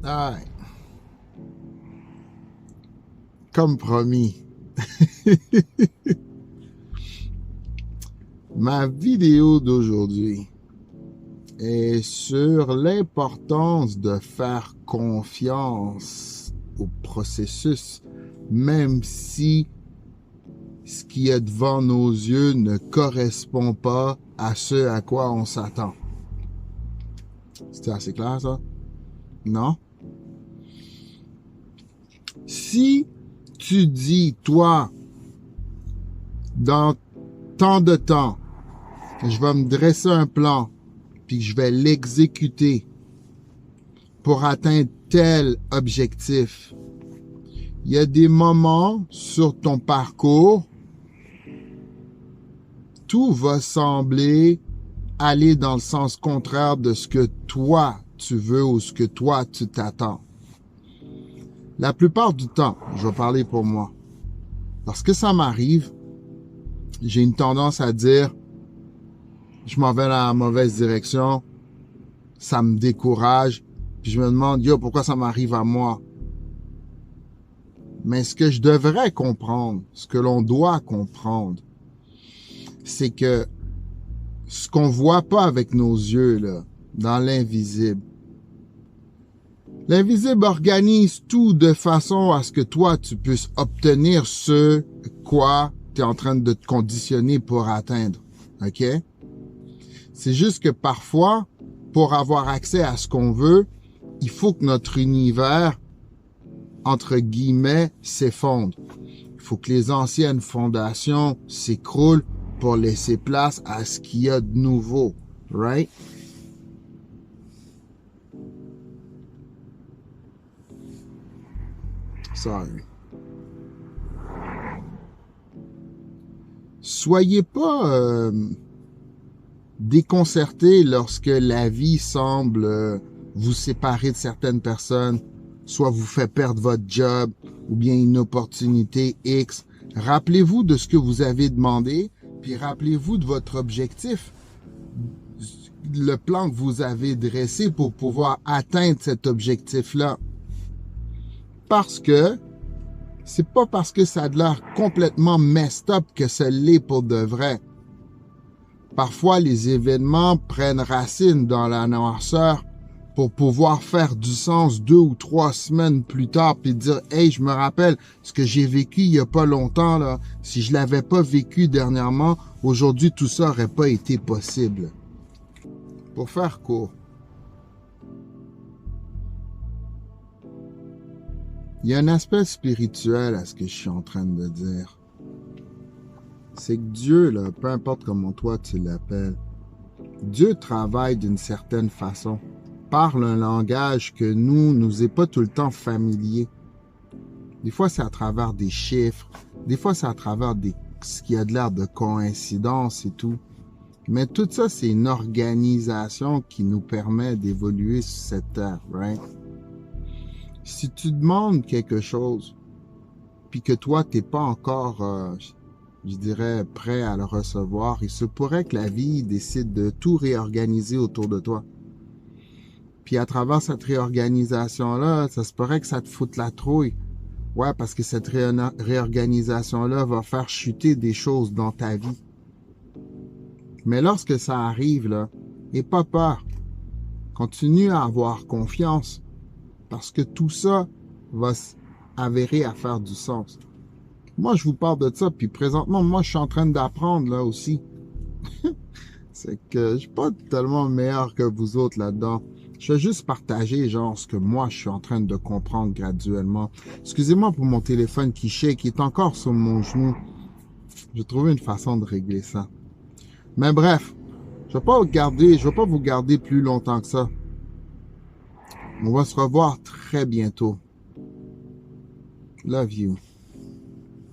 Ah, comme promis, ma vidéo d'aujourd'hui est sur l'importance de faire confiance au processus, même si ce qui est devant nos yeux ne correspond pas à ce à quoi on s'attend. C'était assez clair, ça? Non? Si tu dis, toi, dans tant de temps, je vais me dresser un plan, puis je vais l'exécuter pour atteindre tel objectif, il y a des moments sur ton parcours, tout va sembler aller dans le sens contraire de ce que toi tu veux ou ce que toi tu t'attends. La plupart du temps, je vais parler pour moi, lorsque ça m'arrive, j'ai une tendance à dire je m'en vais dans la mauvaise direction, ça me décourage, puis je me demande, yo, pourquoi ça m'arrive à moi? Mais ce que je devrais comprendre, ce que l'on doit comprendre, c'est que ce qu'on voit pas avec nos yeux, là, dans l'invisible, l'invisible organise tout de façon à ce que toi, tu puisses obtenir ce quoi tu es en train de te conditionner pour atteindre. OK? C'est juste que parfois, pour avoir accès à ce qu'on veut, il faut que notre univers, entre guillemets, s'effondre. Il faut que les anciennes fondations s'écroulent pour laisser place à ce qu'il y a de nouveau. Right? Sorry. Soyez pas déconcertés lorsque la vie semble vous séparer de certaines personnes, soit vous fait perdre votre job ou bien une opportunité X. Rappelez-vous de ce que vous avez demandé, puis rappelez-vous de votre objectif, le plan que vous avez dressé pour pouvoir atteindre cet objectif-là. Parce que c'est pas parce que ça a l'air complètement messed up que ça l'est pour de vrai. Parfois, les événements prennent racine dans la noirceur pour pouvoir faire du sens 2 ou 3 semaines plus tard puis dire « Hey, je me rappelle ce que j'ai vécu il y a pas longtemps, là. Si je l'avais pas vécu dernièrement, aujourd'hui, tout ça aurait pas été possible. » Pour faire court, il y a un aspect spirituel à ce que je suis en train de dire. C'est que Dieu, là, peu importe comment toi tu l'appelles, Dieu travaille d'une certaine façon, parle un langage que nous est pas tout le temps familier. Des fois, c'est à travers des chiffres, des fois, c'est à travers ce qui a de l'air de coïncidence et tout. Mais tout ça, c'est une organisation qui nous permet d'évoluer sur cette terre, right? Si tu demandes quelque chose, puis que toi, t'es pas encore, je dirais, prêt à le recevoir, il se pourrait que la vie décide de tout réorganiser autour de toi. Puis à travers cette réorganisation-là, ça se pourrait que ça te foute la trouille. Ouais, parce que cette réorganisation-là va faire chuter des choses dans ta vie. Mais lorsque ça arrive, là, n'aie pas peur. Continue à avoir confiance. Parce que tout ça va s'avérer à faire du sens. Moi, je vous parle de ça, puis présentement, moi, je suis en train d'apprendre, là, aussi. C'est que je suis pas tellement meilleur que vous autres là-dedans. Je vais juste partager, genre, ce que moi, je suis en train de comprendre graduellement. Excusez-moi pour mon téléphone qui shake, qui est encore sur mon genou. J'ai trouvé une façon de régler ça. Mais bref, je vais pas vous garder plus longtemps que ça. On va se revoir très bientôt. Love you.